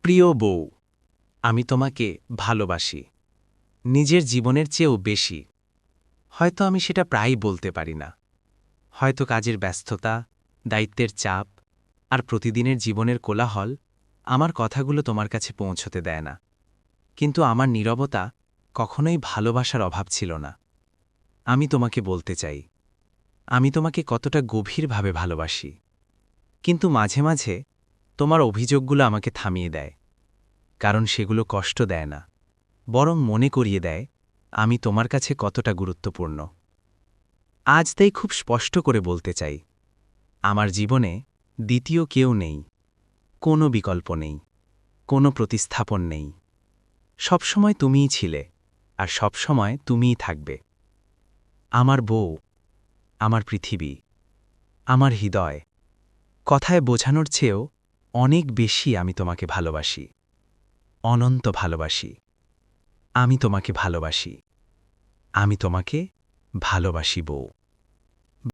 প্রিয় বউ, আমি তোমাকে ভালোবাসি, নিজের জীবনের চেয়েও বেশি। হয়তো আমি সেটা প্রায়ই বলতে পারি না, হয়তো কাজের ব্যস্ততা, দায়িত্বের চাপ আর প্রতিদিনের জীবনের কোলাহল আমার কথাগুলো তোমার কাছে পৌঁছতে দেয় না। কিন্তু আমার নীরবতা কখনোই ভালোবাসার অভাব ছিল না। আমি তোমাকে বলতে চাই, আমি তোমাকে কতটা গভীরভাবে ভালোবাসি। কিন্তু মাঝে মাঝে তোমার অভিযোগগুলো আমাকে থামিয়ে দেয়, কারণ সেগুলো কষ্ট দেয় না, বরং মনে করিয়ে দেয় আমি তোমার কাছে কতটা গুরুত্বপূর্ণ। আজ তাই খুব স্পষ্ট করে বলতে চাই, আমার জীবনে দ্বিতীয় কেউ নেই, কোনো বিকল্প নেই, কোনো প্রতিস্থাপন নেই। সবসময় তুমিই ছিলে, আর সবসময় তুমিই থাকবে। আমার বউ, আমার পৃথিবী, আমার হৃদয়। কথায় বোঝানোর চেয়েও অনেক বেশি আমি তোমাকে ভালোবাসি, অনন্ত ভালোবাসি। আমি তোমাকে ভালোবাসি, আমি তোমাকে ভালোবাসি বউ।